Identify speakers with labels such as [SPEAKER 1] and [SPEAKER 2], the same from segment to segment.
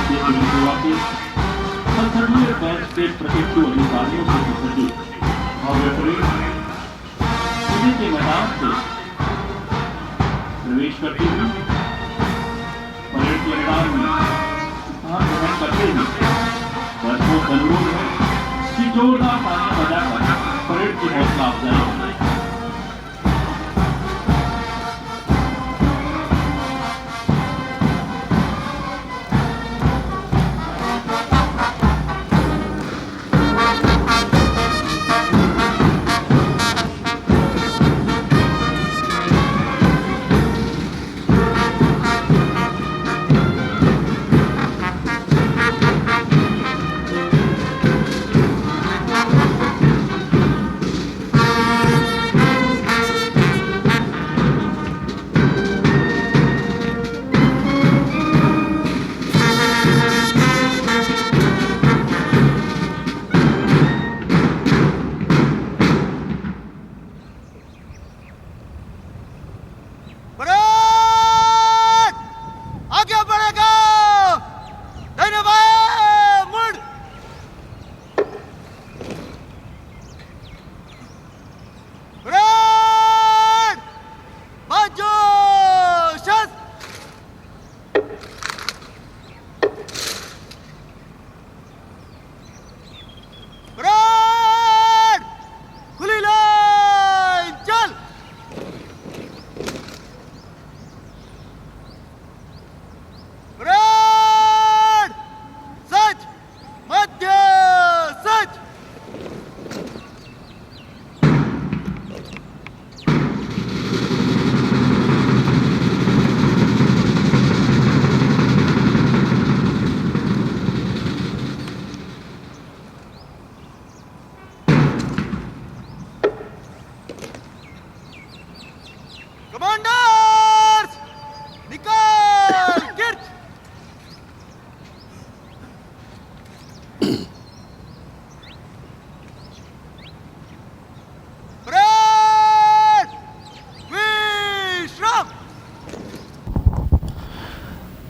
[SPEAKER 1] भारतीय सिविल सेवा के 67वें बैच के प्रशिक्षु अधिकारियों से सजी भव्य परेड खुले के मैदान से प्रवेश करती हुई परेड के मैदान में स्थान ग्रहण करते हुए दर्शकों का अनुरोध है कि जोरदार तालियां बजाकर परेड की हौसला अफजाई करें।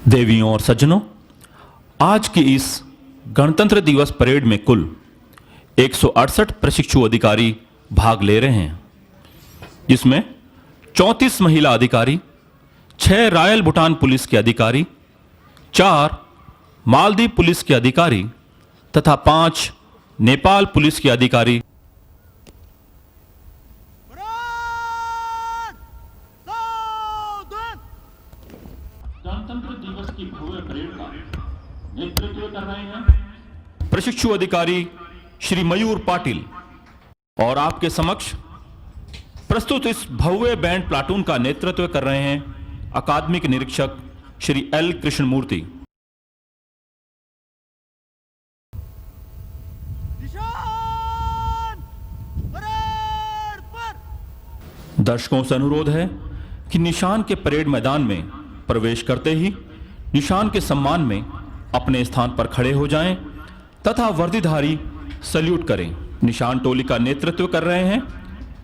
[SPEAKER 2] देवियों और सज्जनों, आज की इस गणतंत्र दिवस परेड में कुल 168 प्रशिक्षु अधिकारी भाग ले रहे हैं, जिसमें 34 महिला अधिकारी, 6 रॉयल भूटान पुलिस के अधिकारी, 4 मालदीव पुलिस के अधिकारी तथा 5 नेपाल पुलिस के अधिकारी
[SPEAKER 1] गणतंत्र दिवस की भव्य परेड का नेतृत्व कर रहे हैं
[SPEAKER 2] प्रशिक्षु अधिकारी श्री मयूर पाटिल। और आपके समक्ष प्रस्तुत इस भव्य बैंड प्लाटून का नेतृत्व कर रहे हैं अकादमिक निरीक्षक श्री एल कृष्णमूर्ति। दर्शकों से अनुरोध है कि निशान के परेड मैदान में प्रवेश करते ही निशान के सम्मान में अपने स्थान पर खड़े हो जाएं तथा वर्दीधारी सल्यूट करें। निशान टोली का नेतृत्व कर रहे हैं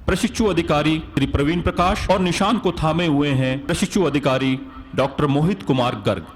[SPEAKER 2] प्रशिक्षु अधिकारी श्री प्रवीण प्रकाश और निशान को थामे हुए हैं प्रशिक्षु अधिकारी डॉक्टर मोहित कुमार गर्ग।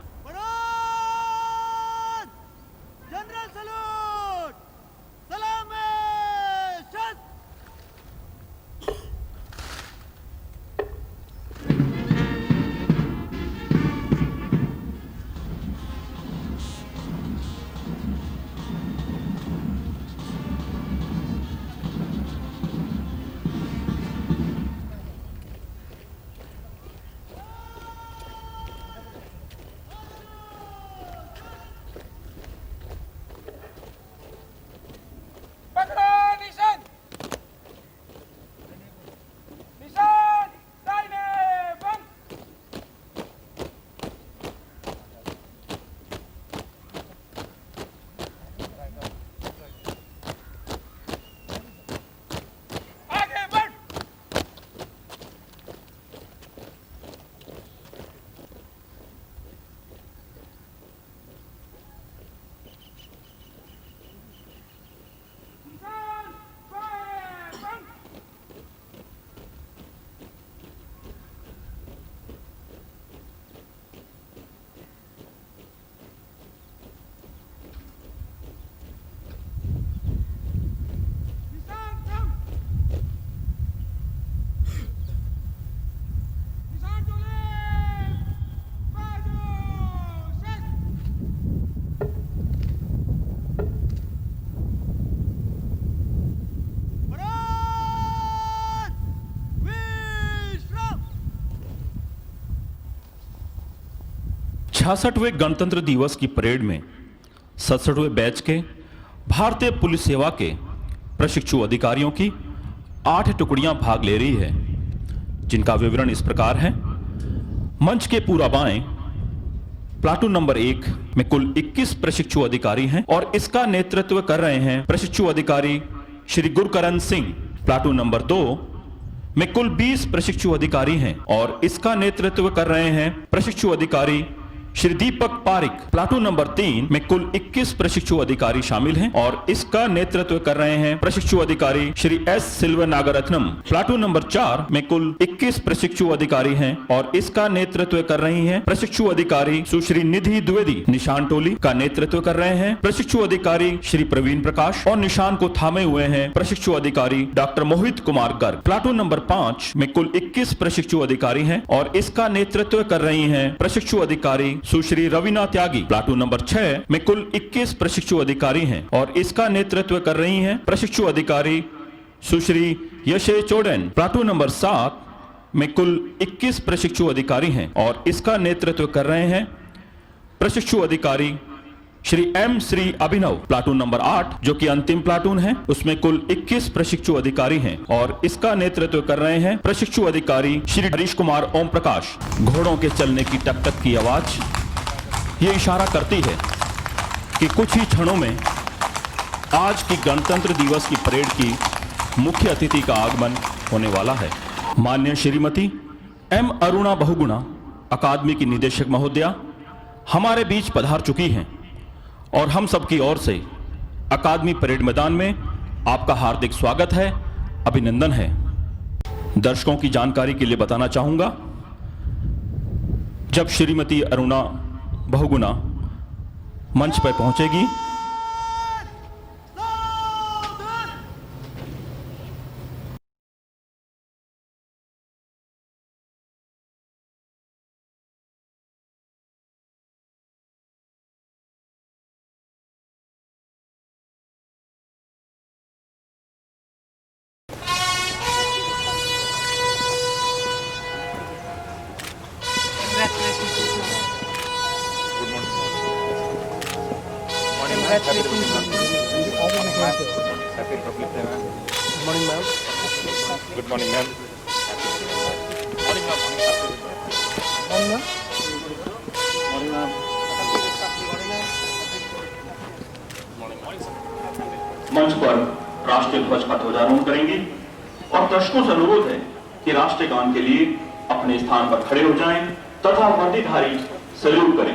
[SPEAKER 2] 66वें गणतंत्र दिवस की परेड में 67वें बैच के भारतीय पुलिस सेवा के प्रशिक्षु अधिकारियों की 8 टुकड़ियां भाग ले रही है, जिनका विवरण इस प्रकार है। मंच के पूरा बाएं प्लाटून नंबर 1 में कुल 21 प्रशिक्षु अधिकारी हैं और इसका नेतृत्व कर रहे हैं प्रशिक्षु अधिकारी श्री गुरकरण सिंह। प्लाटून नंबर 2 में कुल 20 प्रशिक्षु अधिकारी हैं और इसका नेतृत्व कर रहे हैं प्रशिक्षु अधिकारी श्री दीपक पारिक। प्लाटून नंबर 3 में कुल 21 प्रशिक्षु अधिकारी शामिल हैं और इसका नेतृत्व कर रहे हैं प्रशिक्षु अधिकारी Shri S Silver Nagaratnam. Platoon number 4 में कुल 21 प्रशिक्षु अधिकारी हैं और इसका नेतृत्व कर रही हैं प्रशिक्षु अधिकारी सुश्री निधि द्विवेदी। निशान टोली का नेतृत्व कर रहे हैं प्रशिक्षु अधिकारी श्री प्रवीण प्रकाश और निशान को थामे हुए हैं प्रशिक्षु अधिकारी doctor Mohit Kumar Garg. Platoon number 5 में कुल 21 प्रशिक्षु अधिकारी हैं और इसका नेतृत्व कर रही हैं प्रशिक्षु अधिकारी सुश्री रवीना त्यागी। प्लाटून नंबर 6 में कुल 21 प्रशिक्षु अधिकारी हैं और इसका नेतृत्व कर रही हैं प्रशिक्षु अधिकारी सुश्री यशे चोडेन। प्लाटून नंबर 7 में कुल 21 प्रशिक्षु अधिकारी हैं और इसका नेतृत्व कर रहे हैं प्रशिक्षु अधिकारी Shri M Shri Abhinav. Platoon number 8 जो कि अंतिम प्लाटून है, उसमें कुल 21 प्रशिक्षु अधिकारी हैं और इसका नेतृत्व कर रहे हैं प्रशिक्षु अधिकारी श्री हरीश कुमार ओम प्रकाश। घोड़ों के चलने की टक टक की आवाज ये इशारा करती है कि कुछ ही क्षणों में आज की गणतंत्र दिवस की परेड की मुख्य अतिथि का आगमन होने वाला है। माननीय श्रीमती एम अरुणा बहुगुणा अकादमी की निदेशक महोदया हमारे बीच पधार चुकी हैं और हम सबकी ओर से अकादमी परेड मैदान में आपका हार्दिक स्वागत है, अभिनंदन है। दर्शकों की जानकारी के लिए बताना चाहूंगा, जब श्रीमती अरुणा बहुगुणा मंच पर पहुंचेगी
[SPEAKER 3] Happy Republic Day, ma'am. Good morning, ma'am. Good morning, ma'am. Morning, ma'am. Morning, ma'am. Morning, ma'am.
[SPEAKER 1] मंच पर राष्ट्रीय ध्वज का ध्वजारोहण करेंगे और दर्शकों से अनुरोध है कि राष्ट्रीय गान के लिए अपने स्थान पर खड़े हो जाएं तथा वर्दीधारी सैल्यूट करें।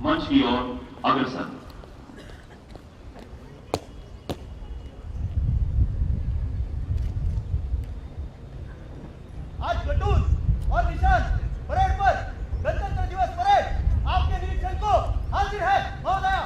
[SPEAKER 1] मंच की ओर अग्रसर।
[SPEAKER 4] आज प्लाटून और निशान परेड पर गणतंत्र दिवस परेड आपके निरीक्षण को हाजिर है महोदया।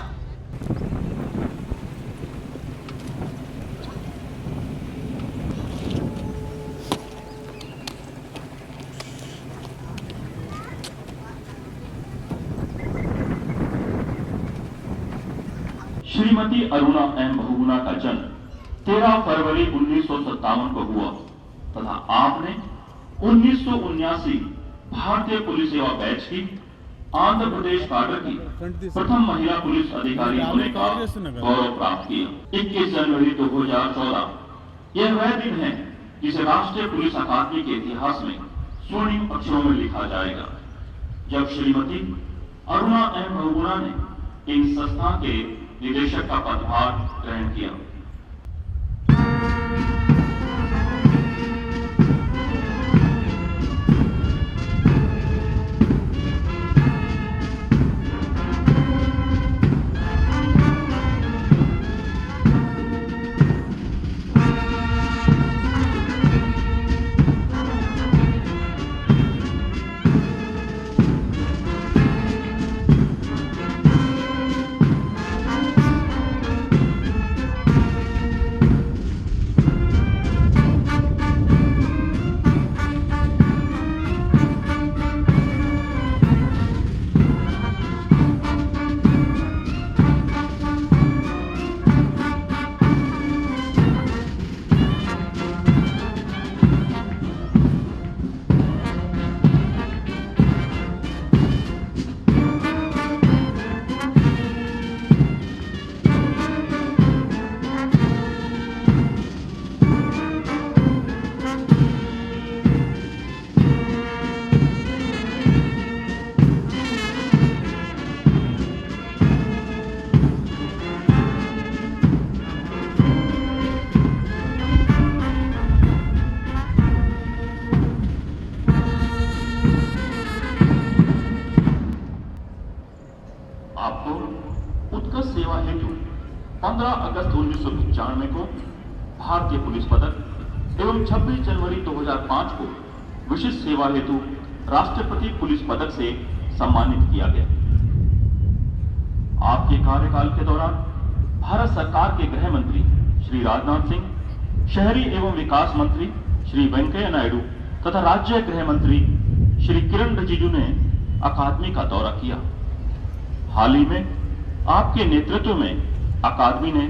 [SPEAKER 1] श्रीमती अरुणा एम बहुगुणा का जन्म 13 फरवरी 1957 को हुआ तथा आपने 1979 भारतीय पुलिस सेवा बैच की आंध्र प्रदेश काडर की प्रथम महिला पुलिस अधिकारी होने का गौरव प्राप्त किया। 21 जनवरी 2014 यह वह दिन है जिसे राष्ट्रीय पुलिस अकादमी के इतिहास में स्वर्णिम अक्षरों में लिखा जाएगा, जब श्रीमती अरुणा एम बहुगुणा ने इन संस्था के निदेशक का पदभार ग्रहण किया। आपको उत्कृष्ट सेवा हेतु 15 अगस्त 1995 को भारतीय पुलिस पदक एवं 26 जनवरी 2005 को विशिष्ट सेवा हेतु राष्ट्रपति पुलिस पदक से सम्मानित किया गया। आपके कार्यकाल के दौरान भारत सरकार के गृह मंत्री श्री राजनाथ सिंह, शहरी एवं विकास मंत्री श्री वेंकैया नायडू तथा राज्य गृह मंत्री श्री किरण रिजिजू ने अकादमी का दौरा किया। हाल ही में आपके नेतृत्व में अकादमी ने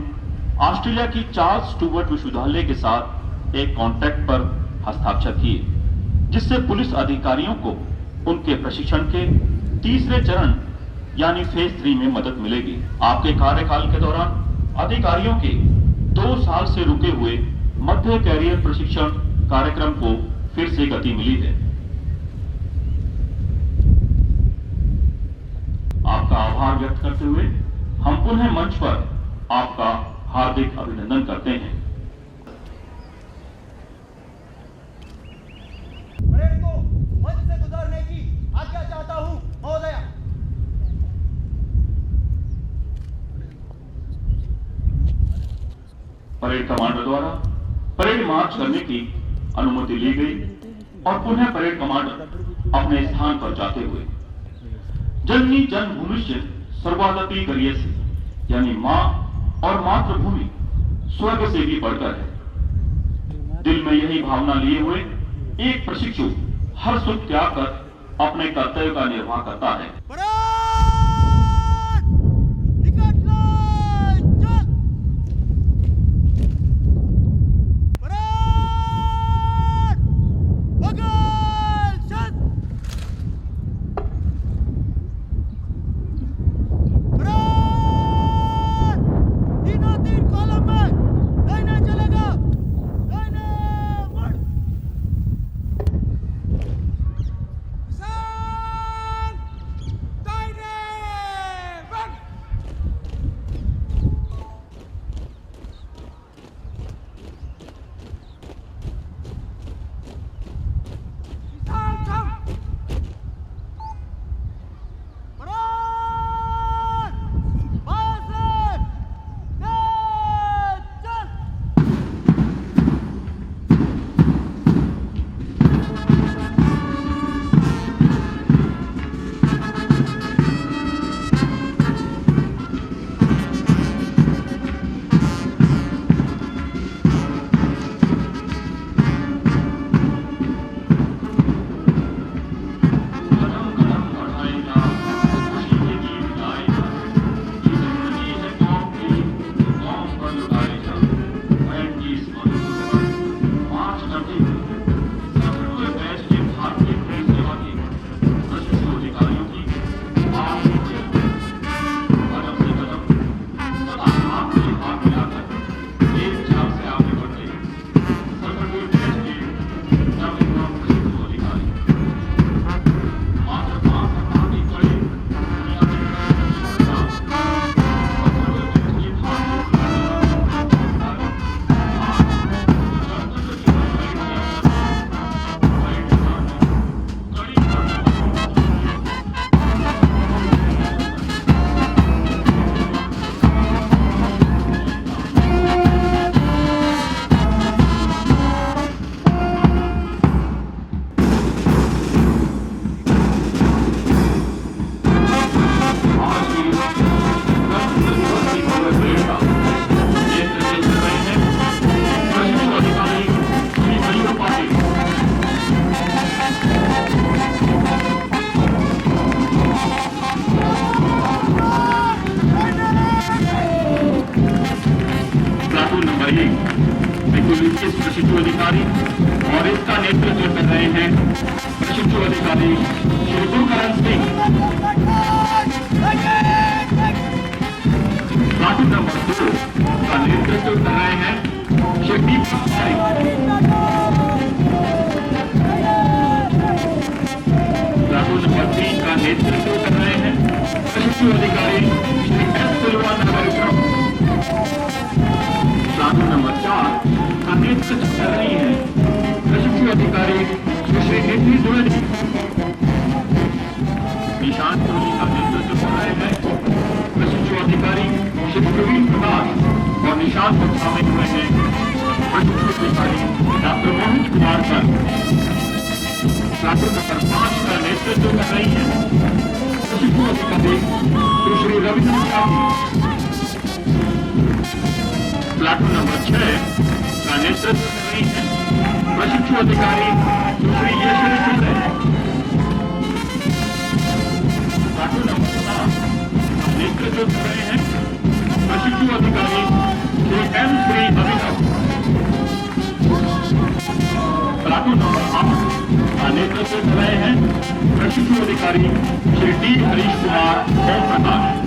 [SPEAKER 1] ऑस्ट्रेलिया की चार्ल्स स्टुअर्ट विश्वविद्यालय के साथ एक कॉन्ट्रैक्ट पर हस्ताक्षर किए, जिससे पुलिस अधिकारियों को उनके प्रशिक्षण के तीसरे चरण यानी फेज 3 में मदद मिलेगी। आपके कार्यकाल के दौरान अधिकारियों के 2 साल से रुके हुए मध्य कैरियर प्रशिक्षण कार्यक्रम को फिर से गति मिली है। आपका आभार व्यक्त करते हुए हम पुनः मंच पर आपका हार्दिक अभिनंदन करते हैं।
[SPEAKER 4] परेड को मंच से गुजारने की आज्ञा चाहता हूं महोदया।
[SPEAKER 1] परेड कमांडर द्वारा परेड मार्च करने की अनुमति ली गई और पुनः परेड कमांडर अपने स्थान पर जाते हुए जननी जन्मभूमिश्च सर्वादपि गरीयसी, यानी मां और मातृभूमि स्वर्ग से भी बढ़कर है, दिल में यही भावना लिए हुए एक प्रशिक्षु हर सुख त्याग कर अपने कर्तव्य का निर्वाह करता है। प्रशिक्षु अधिकारी श्री गुरकरण सिंह। प्लाटून नंबर 2 का नेतृत्व कर रहे हैं श्री दीपक सिंह। प्लाटून नंबर 3 का नेतृत्व कर रहे हैं प्रशिक्षु अधिकारी श्री एस सिल्वा नागरिक। प्लाटून नंबर 4 का नेतृत्व कर रही है प्रशिक्षु अधिकारी श्री नीति द्विवेदी। निशान टोली का नेतृत्व कर रहे हैं प्रशिक्षु अधिकारी श्री प्रवीण प्रकाश और निशान कक्षा में हुए हैं प्रशिक्षु अधिकारी doctor Mohit Kumar sir. Platoon number 5 का नेतृत्व कर रही है प्रशिक्षु अधिकारी श्री रविंद्र गांधी। प्लाटून नंबर 6 का नेतृत्व कर रही है प्रशिक्षु अधिकारी श्री यशवी चंद्र। प्लाटून नंबर 7 का नेतृत्व कर रहे हैं प्रशिक्षु अधिकारी Shri M Shri Abhinav. Platoon number 8 का नेतृत्व कर रहे हैं प्रशिक्षु अधिकारी Shri D Harish Kumar Om Prakash.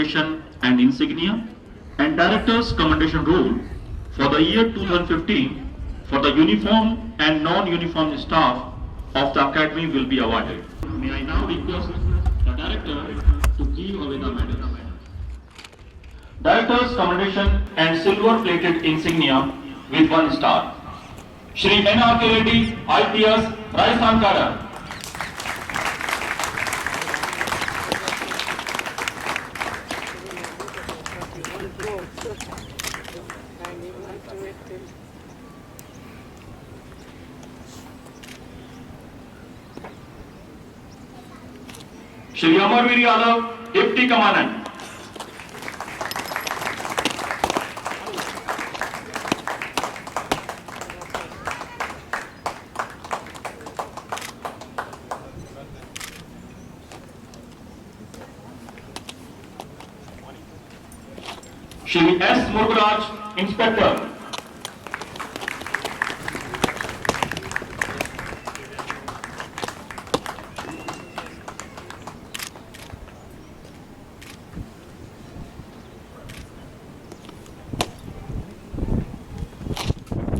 [SPEAKER 1] Commendation and Insignia and Director's Commendation Roll for the year 2015 for the uniform and non-uniform staff of the Academy will be awarded. May I now request the Director to give away the medals. Director's Commendation and Silver Plated Insignia with 1 star. Shri N.R.K. Reddy, IPS, Rajasthan Cadre. Shri Amarveer Yadav, Deputy Commandant. Shri S. Murgaraj, Inspector.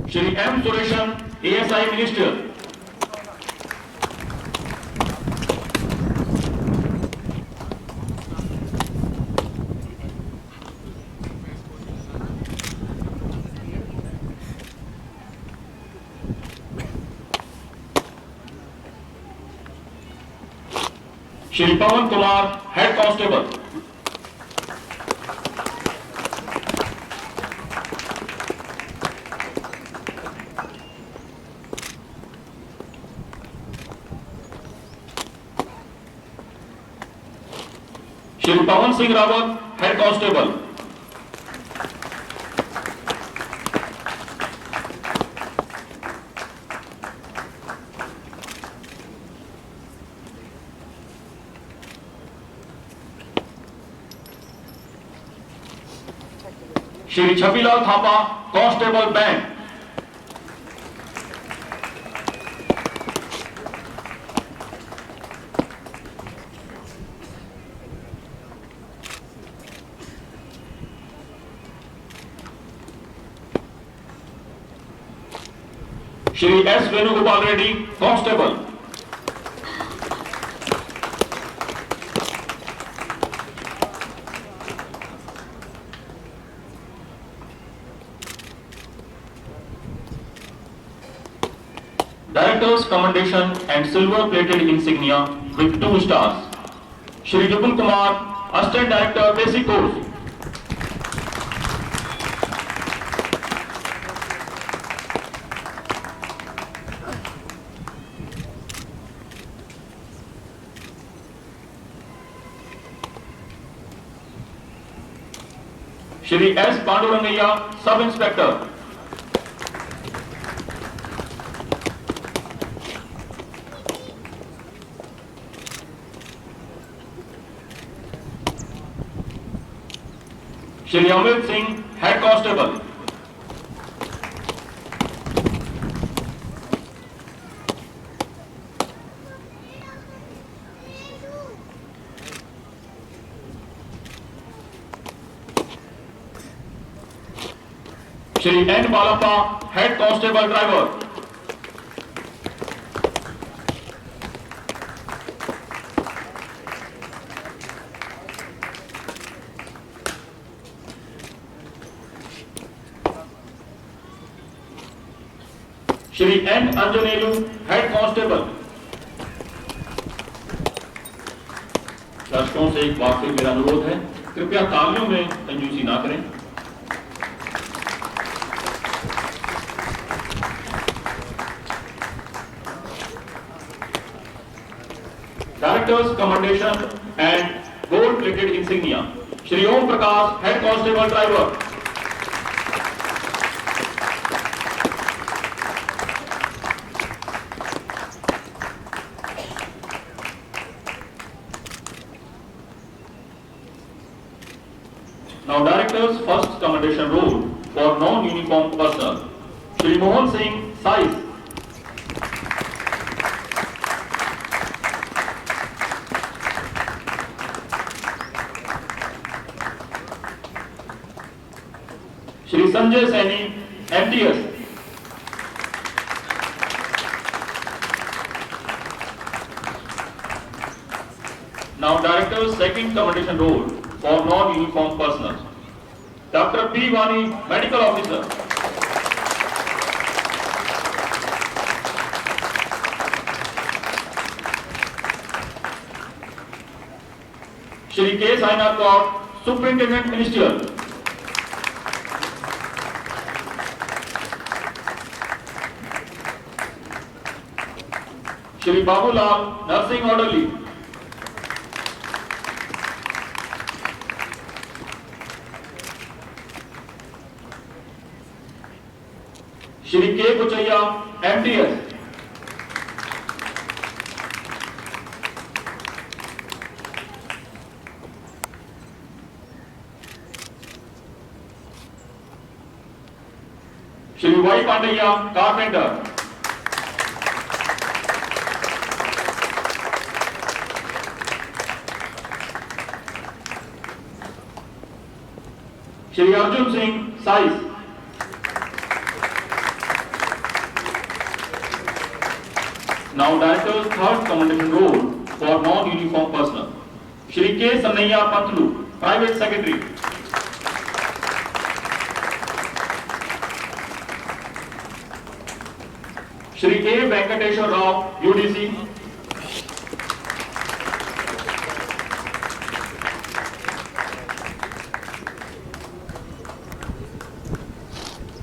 [SPEAKER 1] Shri M. Sureshan, ASI Minister. Shri Pawan Kumar, Head Constable. Shri Pawan Singh Rawat, Head Constable. Shri Chabilal Thapa, Constable Band. Shri S. Venugopal Reddy, Constable. Director's Commendation and Silver Plated Insignia with 2 stars. Shri Vipul Kumar, Assistant Director, Basic Course. Shri S. Pandurangaya, Sub Inspector. Shri Amit Singh, Head Constable. Shri N. Balappa, Head Constable Driver. Shri N. Anjanelu, Head Constable. दर्शकों से एक बार फिर मेरा अनुरोध है, कृपया तालियों में कंजूसी ना करें। Director's Commendation and Gold Plated Insignia. Shri Om Prakash, Head Constable Driver. Now Director's First Commendation Roll for non-uniform personnel. Shri Mohan Singh, Size. Sanjay Saini, MTS. Now Director's second commendation role for non-uniformed personnel. Dr. P. Vani, Medical Officer. Shri K. Sainath Kaur, Superintendent Ministerial. Shri Babu Lal, Nursing Orderly. Shri K. Kuchaya, MTS. Shri Y. Pandya, Carpenter. Shri Arjun Singh, Size. Now Director's third commendation role for non-uniform personnel. Shri K. Sannaiya Pantlu, Private Secretary. Shri A. Venkateshwar Rao, UDC.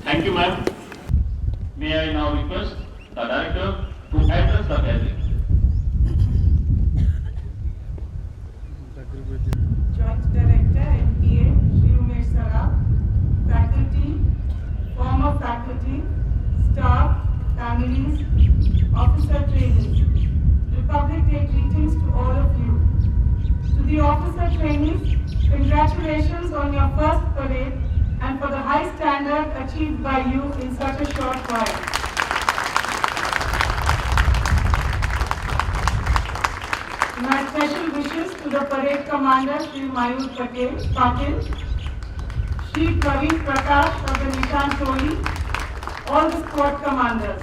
[SPEAKER 1] Thank you, ma'am. May I now request the Director to address the gathering.
[SPEAKER 5] Joint Director, MPA, Shri Umesh Saraf, faculty, former faculty, staff, families, officer trainees. Republic Day greetings to all of you. To the officer trainees, congratulations on your first parade and for the high standard achieved by you in such a short while. My special wishes to the parade commander Shri Mayur Patil, Shri Praveen Prakash of the Nishan Toli, all the squad commanders.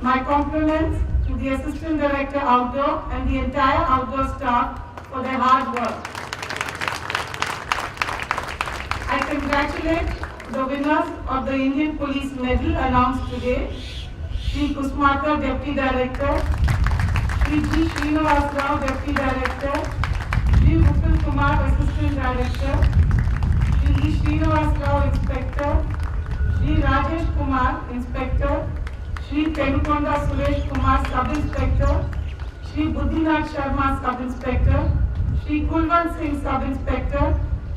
[SPEAKER 5] My compliments to the Assistant Director Outdoor and the entire outdoor staff for their hard work. I congratulate the winners of the Indian Police Medal announced today, Shri Kusmakar, Deputy Director, Shri G. Srinivas Rao, Deputy Director, Shri Upal Kumar, Assistant Director, Shri E. Srinivas Rao, Inspector, Shri Rajesh Kumar, Inspector, Shri Penukonda Suresh Kumar, Sub-Inspector, Shri Buddhinath Sharma, Sub-Inspector, Shri Kulwant Singh, Sub-Inspector,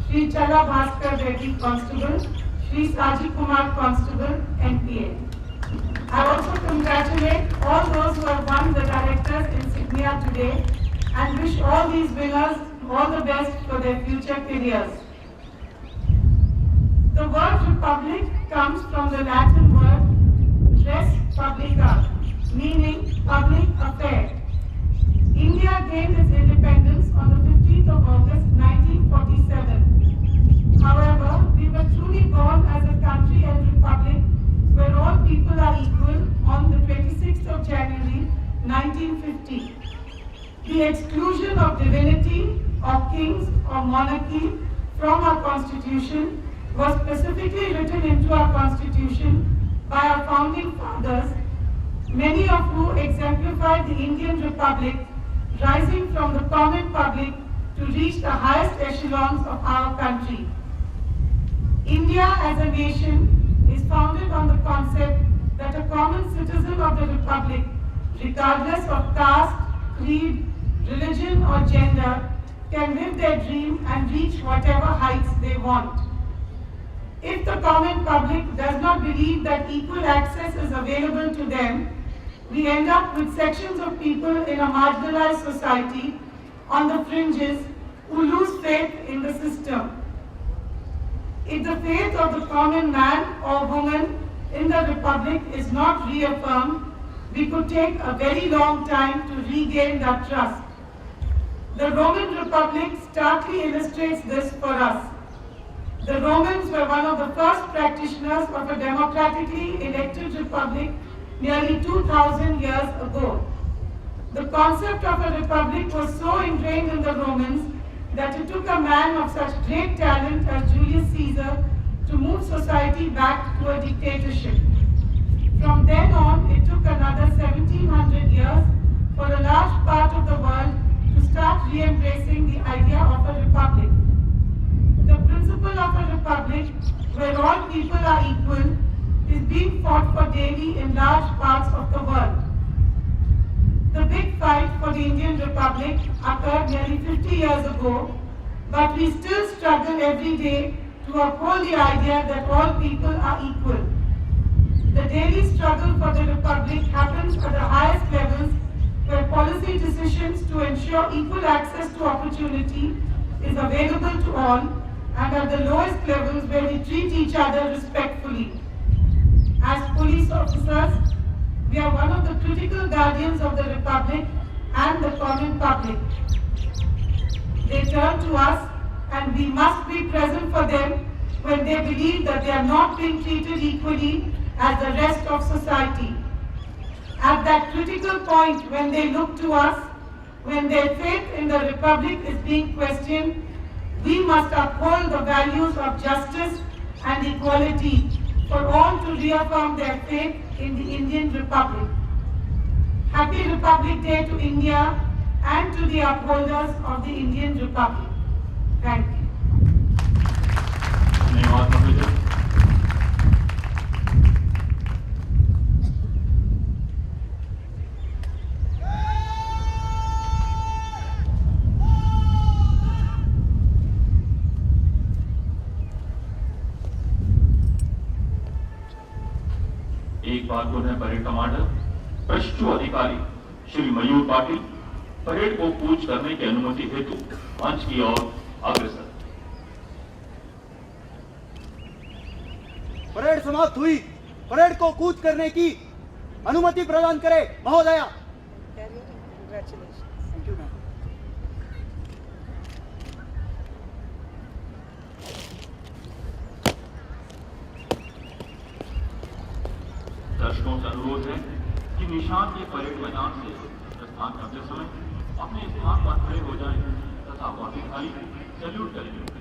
[SPEAKER 5] Shri Chala Bhaskar Reddy, Constable, Shri Saji Kumar, Constable, NPA. I also congratulate all those who have won the Director's insignia today and wish all these winners all the best for their future careers. The word Republic comes from the Latin word res publica, meaning public affair. India gained its independence on the 15th of August 1947. However, we were truly born as a country and republic where all people are equal on the 26th of January 1950. The exclusion of divinity, of kings, or monarchy from our constitution was specifically written into our constitution by our founding fathers, many of who exemplified the Indian Republic rising from the common public to reach the highest echelons of our country. India as a nation is founded on the concept that a common citizen of the Republic, regardless of caste, creed, religion or gender, can live their dream and reach whatever heights they want. If the common public does not believe that equal access is available to them, we end up with sections of people in a marginalized society on the fringes who lose faith in the system. If the faith of the common man or woman in the Republic is not reaffirmed, we could take a very long time to regain that trust. The Roman Republic starkly illustrates this for us. The Romans were one of the first practitioners of a democratically elected republic nearly 2000 years ago. The concept of a republic was so ingrained in the Romans that it took a man of such great talent as Julius Caesar to move society back to a dictatorship. From then on, it took another 1700 years for a large part of the world to start re-embracing the idea of a republic. The principle of a republic, where all people are equal, is being fought for daily in large parts of the world. The big fight for the Indian Republic occurred nearly 50 years ago, but we still struggle every day to uphold the idea that all people are equal. The daily struggle for the Republic happens at the highest levels, where policy decisions to ensure equal access to opportunity is available to all, and at the lowest levels where we treat each other respectfully. As police officers, we are one of the critical guardians of the Republic and the common public. They turn to us, and we must be present for them when they believe that they are not being treated equally as the rest of society. At that critical point when they look to us, when their faith in the Republic is being questioned, we must uphold the values of justice and equality for all to reaffirm their faith in the Indian Republic. Happy Republic Day to India and to the upholders of the Indian Republic. Thank you.
[SPEAKER 1] धन्यवाद महोदय। एक बार पुनः parade commander प्रशिक्षु अधिकारी श्री मयूर Patil parade को कूच करने की अनुमति हेतु मंच की ओर अग्रसर।
[SPEAKER 4] परेड समाप्त हुई। परेड को कूच करने की अनुमति प्रदान करें महोदया। Thank you ma'am.
[SPEAKER 1] दर्शकों से अनुरोध है कि निशान के परेड मैदान से प्रस्थान करते समय अपने स्थान पर खड़े हो जाएं तथा वाद्यधारी सैल्यूट करेंगे।